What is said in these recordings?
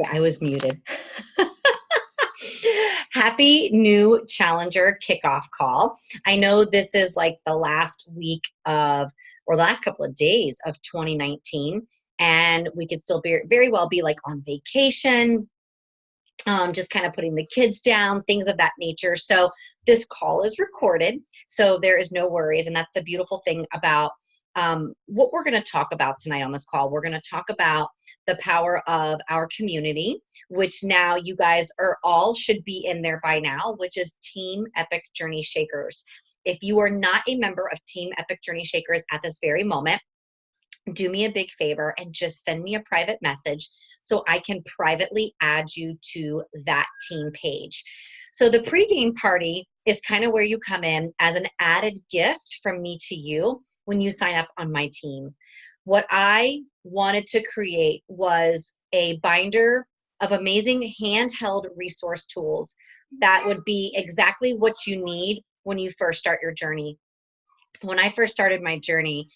Okay, I was muted. Happy new Challenger kickoff call. I know this is like the last week of, or the last couple of days of 2019, and we could still very well be like on vacation, just kind of putting the kids down, things of that nature. So this call is recorded, so there is no worries, and that's the beautiful thing about what we're going to talk about tonight on this call. We're going to talk about the power of our community, which now you guys are all should be in there by now, which is Team Epic Journey Shakers. If you are not a member of Team Epic Journey Shakers at this very moment, do me a big favor and just send me a private message so I can privately add you to that team page. So the pregame party is kind of where you come in as an added gift from me to you when you sign up on my team. What I wanted to create was a binder of amazing handheld resource tools that would be exactly what you need when you first start your journey. When I first started my journey,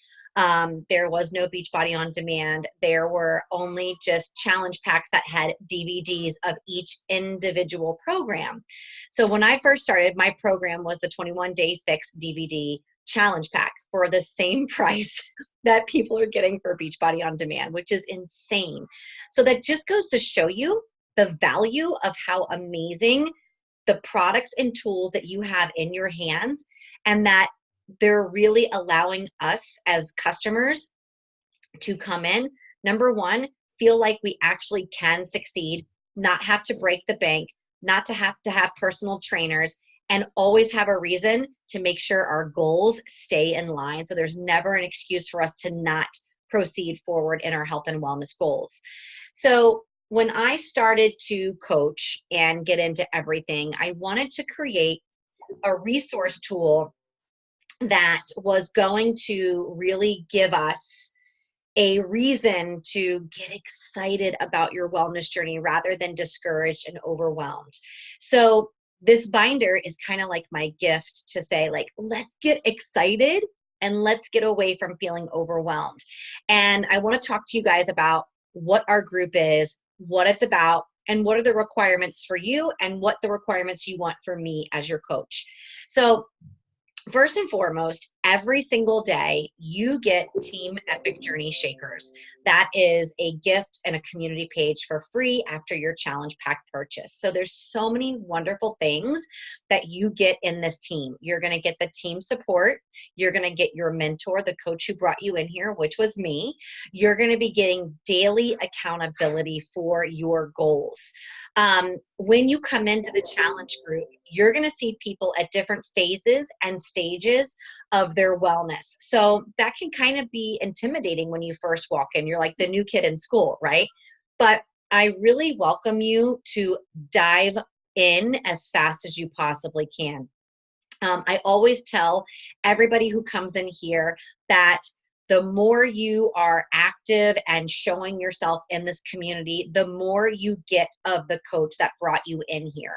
there was no Beachbody On Demand. There were only just challenge packs that had DVDs of each individual program. So when I first started, my program was the 21-Day Fix DVD challenge pack for the same price that people are getting for Beachbody On Demand, which is insane. So that just goes to show you the value of how amazing the products and tools that you have in your hands, and that they're really allowing us as customers to come in, number one, feel like we actually can succeed, not have to break the bank, not to have personal trainers, and always have a reason to make sure our goals stay in line. So there's never an excuse for us to not proceed forward in our health and wellness goals. So when I started to coach and get into everything, I wanted to create a resource tool that was going to really give us a reason to get excited about your wellness journey rather than discouraged and overwhelmed. So this binder is kind of like my gift to say, like, let's get excited and let's get away from feeling overwhelmed. And I want to talk to you guys about what our group is, what it's about, and what are the requirements for you and what the requirements you want for me as your coach. So first and foremost, every single day you get Team Epic Journey Shakers. That is a gift and a community page for free after your challenge pack purchase. So there's so many wonderful things that you get in this team. You're going to get the team support. You're going to get your mentor, the coach who brought you in here, which was me. You're going to be getting daily accountability for your goals. When you come into the challenge group, you're going to see people at different phases and stages of their wellness. So that can kind of be intimidating when you first walk in. You're like the new kid in school, right? But I really welcome you to dive in as fast as you possibly can. I always tell everybody who comes in here that the more you are active and showing yourself in this community, the more you get of the coach that brought you in here.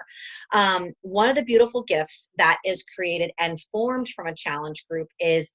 One of the beautiful gifts that is created and formed from a challenge group is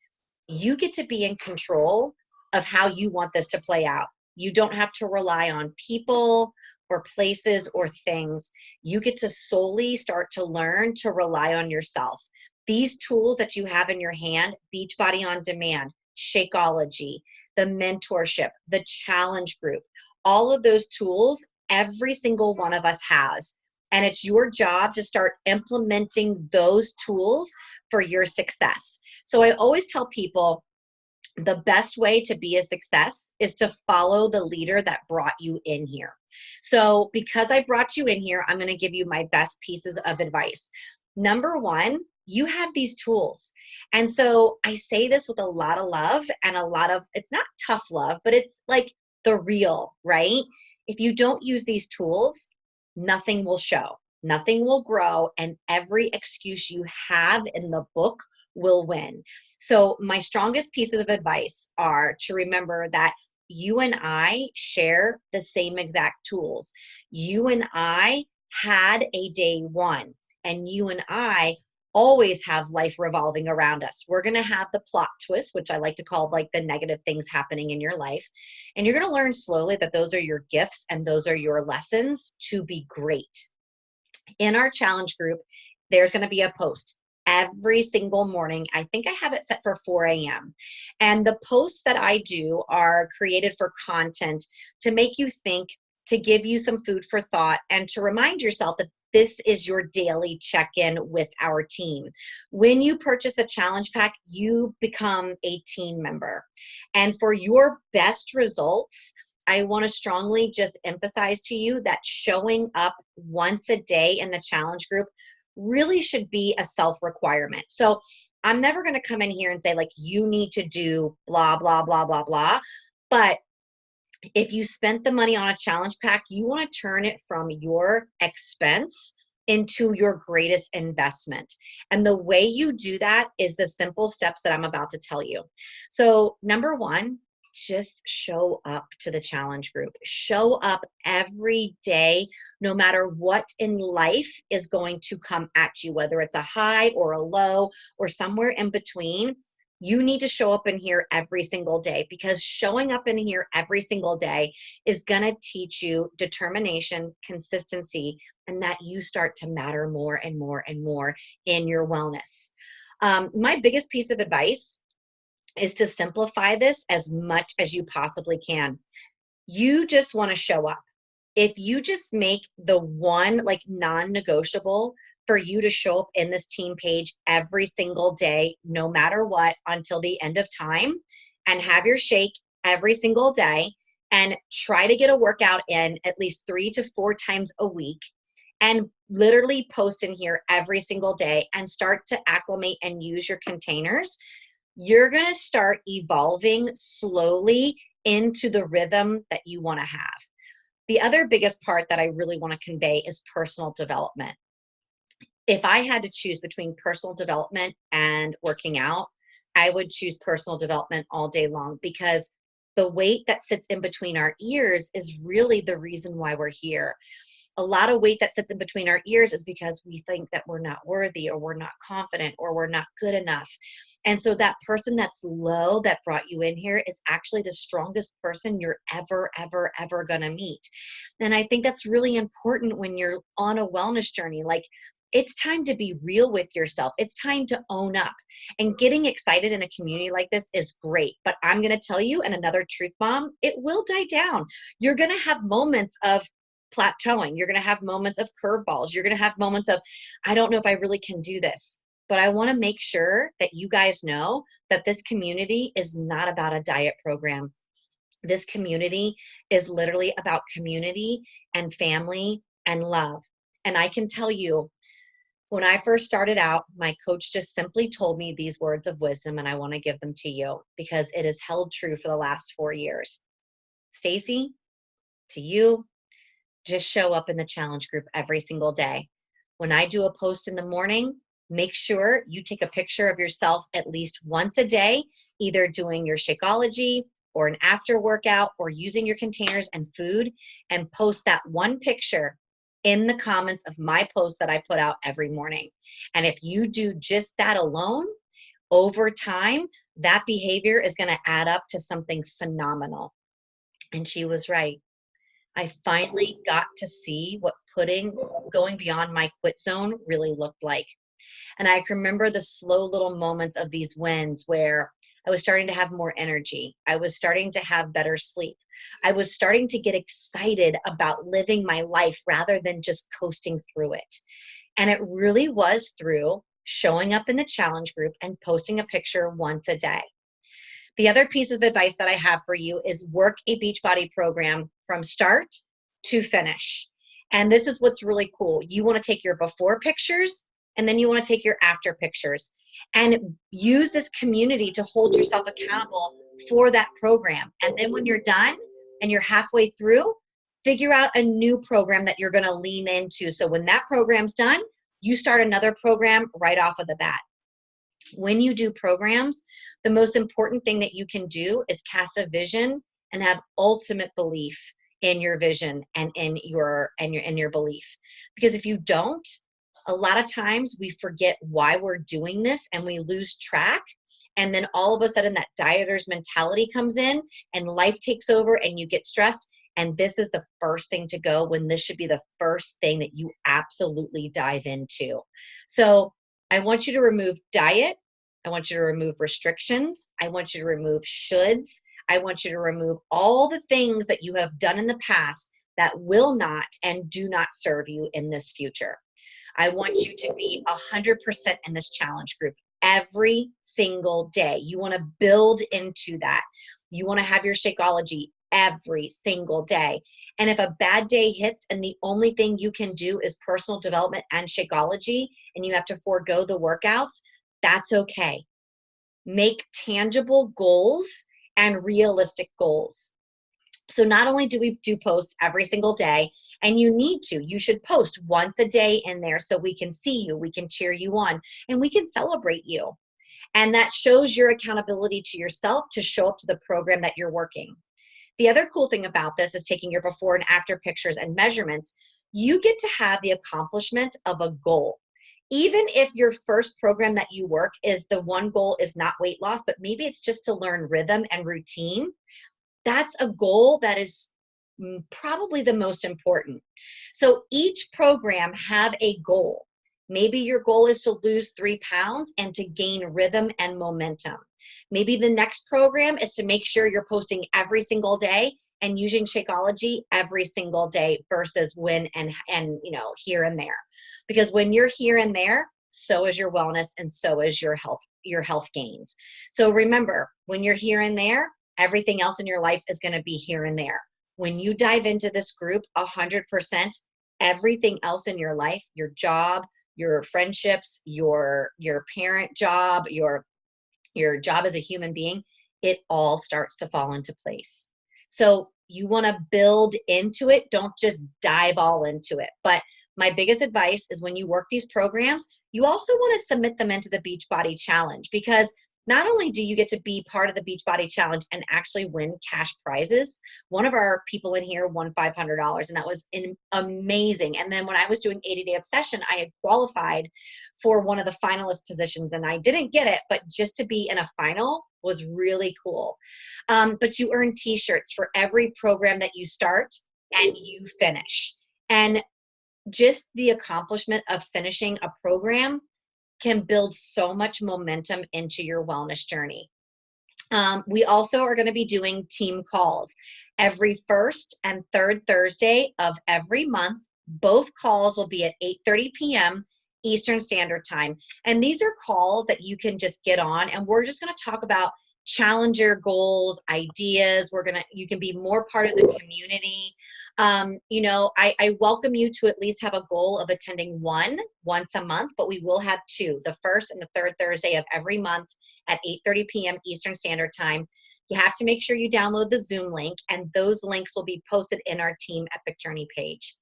you get to be in control of how you want this to play out. You don't have to rely on people or places or things. You get to solely start to learn to rely on yourself. These tools that you have in your hand, Beachbody On Demand, Shakeology, the mentorship, the challenge group, all of those tools, every single one of us has. And it's your job to start implementing those tools for your success. So I always tell people the best way to be a success is to follow the leader that brought you in here. So because I brought you in here, I'm going to give you my best pieces of advice. Number one, you have these tools. And so I say this with a lot of love and a lot of, it's not tough love, but it's like the real, right? If you don't use these tools, nothing will show, nothing will grow, and every excuse you have in the book will win. So my strongest pieces of advice are to remember that you and I share the same exact tools. You and I had a day one, and you and I always have life revolving around us. We're going to have the plot twist, which I like to call like the negative things happening in your life. And you're going to learn slowly that those are your gifts and those are your lessons to be great. In our challenge group, there's going to be a post every single morning. I think I have it set for 4 a.m. And the posts that I do are created for content to make you think, to give you some food for thought, and to remind yourself that this is your daily check-in with our team. When you purchase a challenge pack, you become a team member. And for your best results, I want to strongly just emphasize to you that showing up once a day in the challenge group really should be a self-requirement. So I'm never going to come in here and say, like, you need to do blah, blah, blah, blah, blah. But if you spent the money on a challenge pack, you want to turn it from your expense into your greatest investment. And the way you do that is the simple steps that I'm about to tell you. So number one, just show up to the challenge group. Show up every day, no matter what in life is going to come at you, whether it's a high or a low or somewhere in between. You need to show up in here every single day, because showing up in here every single day is going to teach you determination, consistency, and that you start to matter more and more and more in your wellness. My biggest piece of advice is to simplify this as much as you possibly can. You just want to show up. If you just make the one like non-negotiable for you to show up in this team page every single day, no matter what, until the end of time, and have your shake every single day, and try to get a workout in at least 3 to 4 times a week, and literally post in here every single day and start to acclimate and use your containers, you're going to start evolving slowly into the rhythm that you want to have. The other biggest part that I really want to convey is personal development. If I had to choose between personal development and working out, I would choose personal development all day long, because the weight that sits in between our ears is really the reason why we're here. A lot of weight that sits in between our ears is because we think that we're not worthy, or we're not confident, or we're not good enough. And so that person that's low that brought you in here is actually the strongest person you're ever, ever, ever going to meet. And I think that's really important when you're on a wellness journey. Like, it's time to be real with yourself. It's time to own up. And getting excited in a community like this is great. But I'm going to tell you, and another truth bomb, it will die down. You're going to have moments of plateauing. You're going to have moments of curveballs. You're going to have moments of, I don't know if I really can do this. But I want to make sure that you guys know that this community is not about a diet program. This community is literally about community and family and love. And I can tell you, when I first started out, my coach just simply told me these words of wisdom, and I want to give them to you because it has held true for the last 4 years. Stacy, to you, just show up in the challenge group every single day. When I do a post in the morning, make sure you take a picture of yourself at least once a day, either doing your Shakeology or an after workout or using your containers and food, and post that one picture in the comments of my post that I put out every morning. And if you do just that alone, over time, that behavior is going to add up to something phenomenal. And she was right. I finally got to see what going beyond my quit zone really looked like. And I can remember the slow little moments of these wins where I was starting to have more energy. I was starting to have better sleep. I was starting to get excited about living my life rather than just coasting through it. And it really was through showing up in the challenge group and posting a picture once a day. The other piece of advice that I have for you is work a Beachbody program from start to finish. And this is what's really cool. You want to take your before pictures, and then you want to take your after pictures, and use this community to hold yourself accountable for that program. And then when you're done and you're halfway through, figure out a new program that you're going to lean into. So when that program's done, you start another program right off of the bat. When you do programs, the most important thing that you can do is cast a vision and have ultimate belief in your vision and in your belief. Because if you don't, A lot of times we forget why we're doing this and we lose track. And then all of a sudden that dieter's mentality comes in and life takes over and you get stressed. And this is the first thing to go when this should be the first thing that you absolutely dive into. So I want you to remove diet. I want you to remove restrictions. I want you to remove shoulds. I want you to remove all the things that you have done in the past that will not and do not serve you in this future. I want you to be 100% in this challenge group every single day. You want to build into that. You want to have your Shakeology every single day. And if a bad day hits and the only thing you can do is personal development and Shakeology, and you have to forego the workouts, that's okay. Make tangible goals and realistic goals. So not only do we do posts every single day, and you should post once a day in there so we can see you, we can cheer you on, and we can celebrate you. And that shows your accountability to yourself to show up to the program that you're working. The other cool thing about this is taking your before and after pictures and measurements. You get to have the accomplishment of a goal. Even if your first program that you work is the one goal is not weight loss, but maybe it's just to learn rhythm and routine, that's a goal that is probably the most important. So each program have a goal. Maybe your goal is to lose 3 pounds and to gain rhythm and momentum. Maybe the next program is to make sure you're posting every single day and using Shakeology every single day versus when and here and there. Because when you're here and there, so is your wellness and so is your health gains. So remember, when you're here and there, everything else in your life is going to be here and there. When you dive into this group 100%, everything else in your life, your job, your friendships, your parent job, your job as a human being, it all starts to fall into place. So you want to build into it. Don't just dive all into it. But my biggest advice is when you work these programs, you also want to submit them into the Beachbody Challenge, because not only do you get to be part of the Beachbody Challenge and actually win cash prizes. One of our people in here won $500, and that was amazing. And then when I was doing 80 Day Obsession, I had qualified for one of the finalist positions, and I didn't get it, but just to be in a final was really cool. But you earn t-shirts for every program that you start and you finish. And just the accomplishment of finishing a program can build so much momentum into your wellness journey. We also are going to be doing team calls every first and third Thursday of every month. Both calls will be at 8:30 p.m. Eastern Standard Time. And these are calls that you can just get on, and we're just going to talk about challenger goals, ideas. You can be more part of the community. I welcome you to at least have a goal of attending once a month, but we will have two, the first and the third Thursday of every month at 8:30 p.m. Eastern Standard Time. You have to make sure you download the Zoom link, and those links will be posted in our Team Epic Journey page.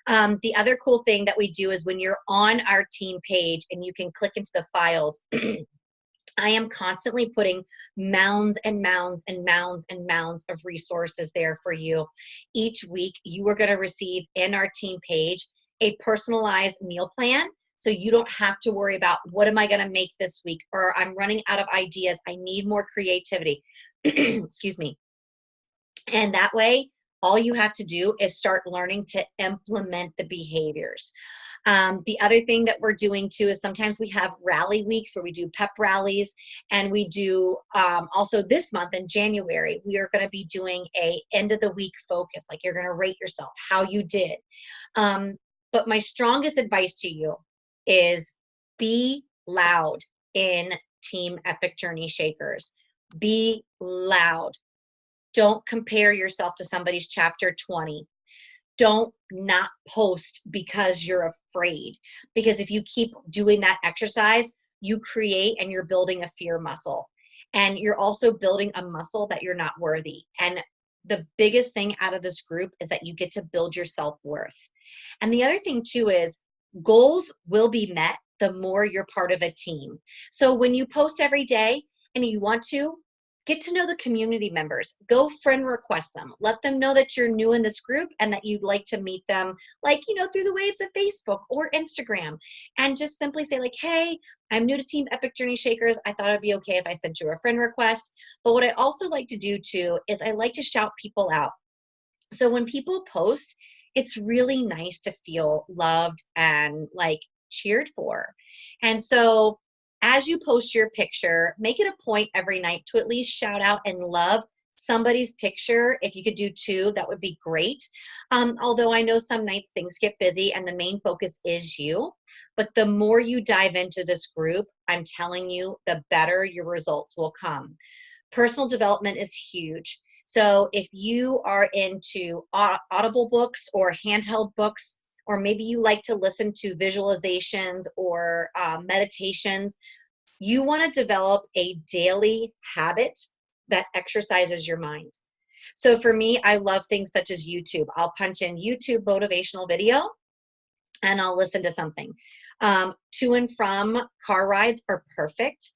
The other cool thing that we do is when you're on our team page and you can click into the files, I am constantly putting mounds and mounds and mounds and mounds of resources there for you. Each week, you are going to receive in our team page a personalized meal plan. So you don't have to worry about what am I going to make this week, or I'm running out of ideas. I need more creativity. Excuse me. And that way, all you have to do is start learning to implement the behaviors. The other thing that we're doing too is sometimes we have rally weeks where we do pep rallies, and we do also this month in January, we are going to be doing a end of the week focus. Like you're going to rate yourself, how you did. But my strongest advice to you is be loud in Team Epic Journey Shakers. Be loud. Don't compare yourself to somebody's chapter 20. Don't not post because you're afraid. Because if you keep doing that exercise, you create and you're building a fear muscle. And you're also building a muscle that you're not worthy. And the biggest thing out of this group is that you get to build your self-worth. And the other thing too is goals will be met the more you're part of a team. So when you post every day and you want to, Get to know the community members. Go friend request them. Let them know that you're new in this group and that you'd like to meet them, like, through the waves of Facebook or Instagram. And just simply say like, hey, I'm new to Team Epic Journey Shakers. I thought it'd be okay if I sent you a friend request. But what I also like to do too is I like to shout people out. So when people post, it's really nice to feel loved and like cheered for. And so as you post your picture, make it a point every night to at least shout out and love somebody's picture. If you could do 2, that would be great. Although I know some nights things get busy and the main focus is you. But the more you dive into this group, I'm telling you, the better your results will come. Personal development is huge. So if you are into audible books or handheld books, or maybe you like to listen to visualizations or meditations, you want to develop a daily habit that exercises your mind. So for me, I love things such as YouTube. I'll punch in YouTube motivational video and I'll listen to something. To and from car rides are perfect.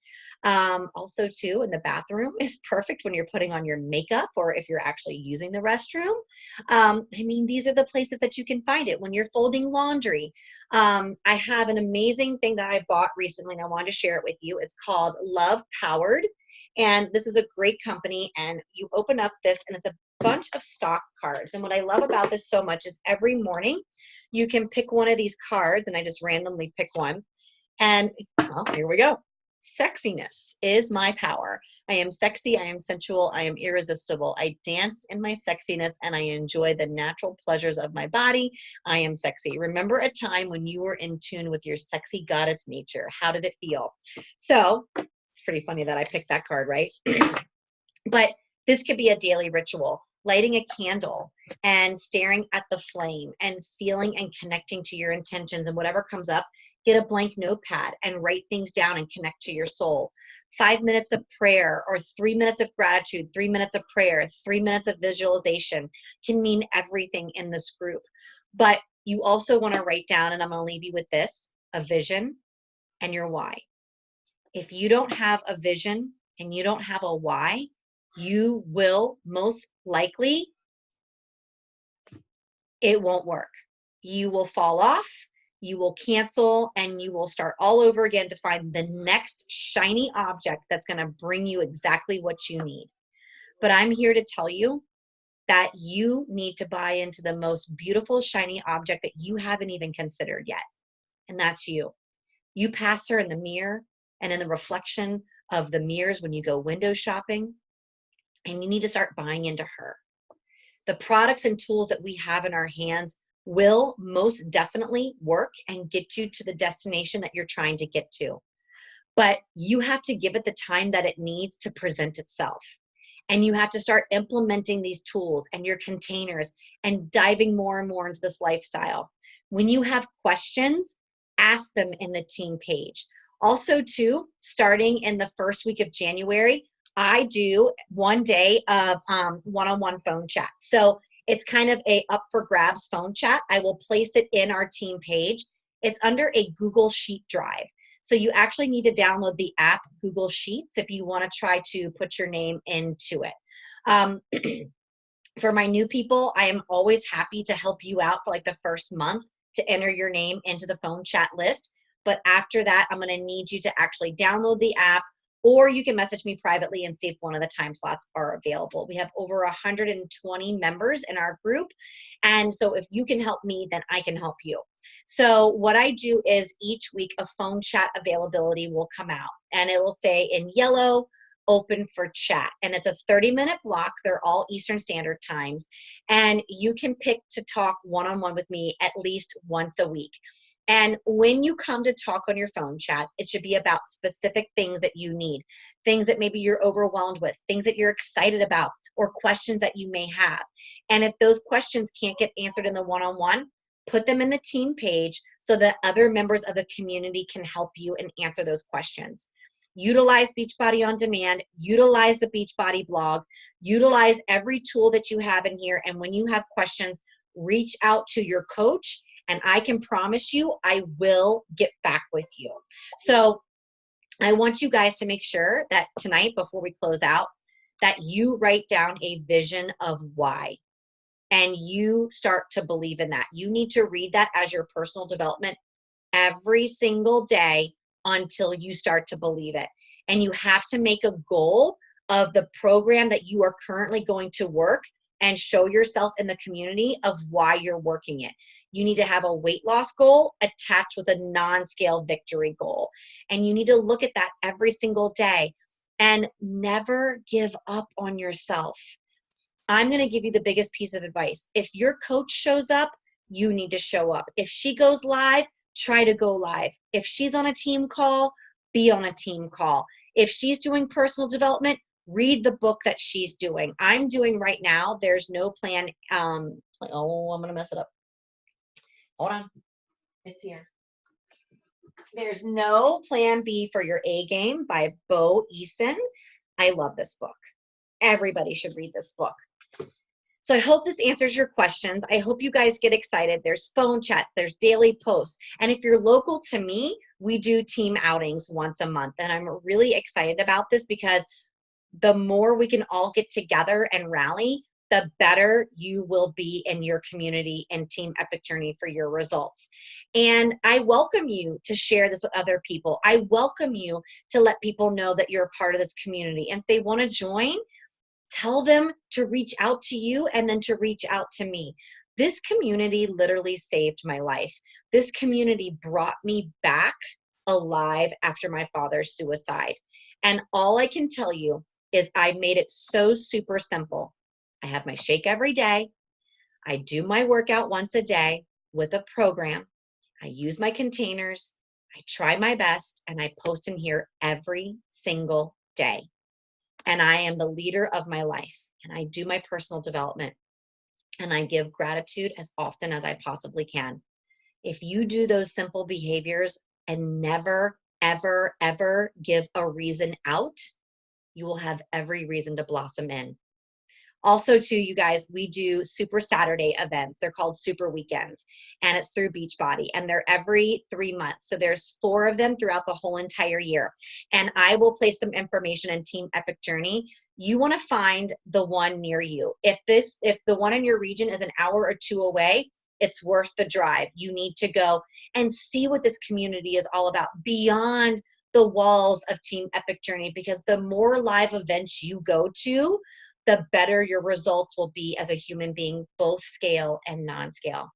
Also too, in the bathroom is perfect when you're putting on your makeup or if you're actually using the restroom. I mean, these are the places that you can find it when you're folding laundry. I have an amazing thing that I bought recently and I wanted to share it with you. It's called Love Powered. And this is a great company, and you open up this and it's a bunch of stock cards. And what I love about this so much is every morning you can pick one of these cards, and I just randomly pick one. And well, here we go. Sexiness is my power. I am sexy, I am sensual, I am irresistible. I dance in my sexiness and I enjoy the natural pleasures of my body. I am sexy. Remember a time when you were in tune with your sexy goddess nature. How did it feel? So it's pretty funny that I picked that card, right? But this could be a daily ritual. Lighting a candle and staring at the flame and feeling and connecting to your intentions, and whatever comes up, get a blank notepad and write things down and connect to your soul. 5 minutes of prayer or 3 minutes of gratitude, 3 minutes of prayer, 3 minutes of visualization can mean everything in this group. But you also want to write down, and I'm going to leave you with this, a vision and your why. If you don't have a vision and you don't have a why, you will most likely, it won't work. You will fall off, you will cancel, and you will start all over again to find the next shiny object that's going to bring you exactly what you need. But I'm here to tell you that you need to buy into the most beautiful shiny object that you haven't even considered yet. And that's you. You pass her in the mirror and in the reflection of the mirrors when you go window shopping, and you need to start buying into her. The products and tools that we have in our hands will most definitely work and get you to the destination that you're trying to get to. But you have to give it the time that it needs to present itself. And you have to start implementing these tools and your containers and diving more and more into this lifestyle. When you have questions, ask them in the team page. Also, too, starting in the first week of January, I do 1 day of one-on-one phone chat. So it's kind of a up for grabs phone chat. I will place it in our team page. It's under a Google Sheet drive. So you actually need to download the app Google Sheets if you want to try to put your name into it. For my new people, I am always happy to help you out for like the first month to enter your name into the phone chat list. But after that, I'm going to need you to actually download the app, or you can message me privately and see if one of the time slots are available. We have over 120 members in our group. And so if you can help me, then I can help you. So what I do is each week a phone chat availability will come out, and it will say in yellow, open for chat. And it's a 30-minute block. They're all Eastern Standard Times. And you can pick to talk one-on-one with me at least once a week. And when you come to talk on your phone chat, it should be about specific things that you need, things that maybe you're overwhelmed with, things that you're excited about, or questions that you may have. And if those questions can't get answered in the one-on-one, put them in the team page so that other members of the community can help you and answer those questions. Utilize Beachbody On Demand, utilize the Beachbody blog, utilize every tool that you have in here. And when you have questions, reach out to your coach, and I can promise you I will get back with you. So I want you guys to make sure that tonight, before we close out, that you write down a vision of why and you start to believe in that. You need to read that as your personal development every single day until you start to believe it. And you have to make a goal of the program that you are currently going to work and show yourself in the community of why you're working it. You need to have a weight loss goal attached with a non-scale victory goal. And you need to look at that every single day and never give up on yourself. I'm going to give you the biggest piece of advice. If your coach shows up, you need to show up. If she goes live, try to go live. If she's on a team call, be on a team call. If she's doing personal development, read the book that she's doing. I'm doing right now, there's no plan. I'm going to mess it up. Hold on. It's here. There's no plan B for your A game by Bo Eason. I love this book. Everybody should read this book. So I hope this answers your questions. I hope you guys get excited. There's phone chat, there's daily posts. And if you're local to me, we do team outings once a month. And I'm really excited about this because the more we can all get together and rally, the better you will be in your community and Team Epic Journey for your results. And I welcome you to share this with other people. I welcome you to let people know that you're a part of this community. And if they want to join, tell them to reach out to you and then to reach out to me. This community literally saved my life. This community brought me back alive after my father's suicide. And all I can tell you is I made it so super simple. I have my shake every day. I do my workout once a day with a program. I use my containers. I try my best and I post in here every single day. And I am the leader of my life and I do my personal development and I give gratitude as often as I possibly can. If you do those simple behaviors and never, ever, ever give a reason out, you will have every reason to blossom in. Also, too, you guys, we do Super Saturday events. They're called Super Weekends, and it's through Beachbody, and they're every 3 months. So there's 4 of them throughout the whole entire year. And I will place some information in Team Epic Journey. You want to find the one near you. If the one in your region is an hour or 2 away, it's worth the drive. You need to go and see what this community is all about beyond the walls of Team Epic Journey, because the more live events you go to, the better your results will be as a human being, both scale and non-scale.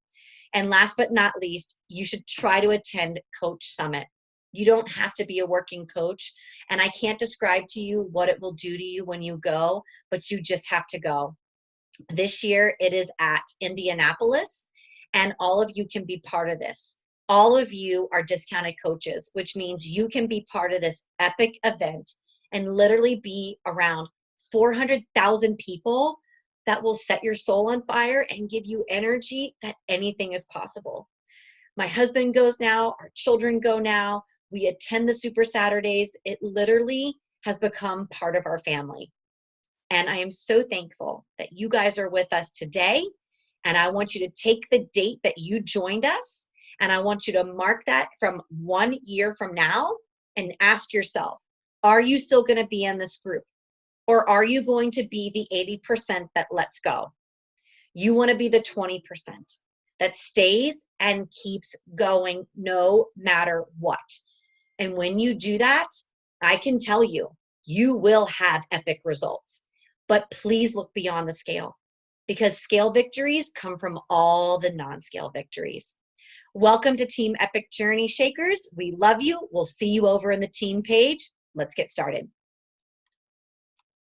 And last but not least, you should try to attend Coach Summit. You don't have to be a working coach, and I can't describe to you what it will do to you when you go, but you just have to go. This year, it is at Indianapolis, and all of you can be part of this. All of you are discounted coaches, which means you can be part of this epic event and literally be around 400,000 people that will set your soul on fire and give you energy that anything is possible. My husband goes now, our children go now, we attend the Super Saturdays. It literally has become part of our family. And I am so thankful that you guys are with us today. And I want you to take the date that you joined us, and I want you to mark that from 1 year from now and ask yourself, are you still going to be in this group? Or are you going to be the 80% that lets go? You want to be the 20% that stays and keeps going no matter what. And when you do that, I can tell you, you will have epic results. But please look beyond the scale, because scale victories come from all the non-scale victories. Welcome to Team Epic Journey Shakers. We love you. We'll see you over in the team page. Let's get started.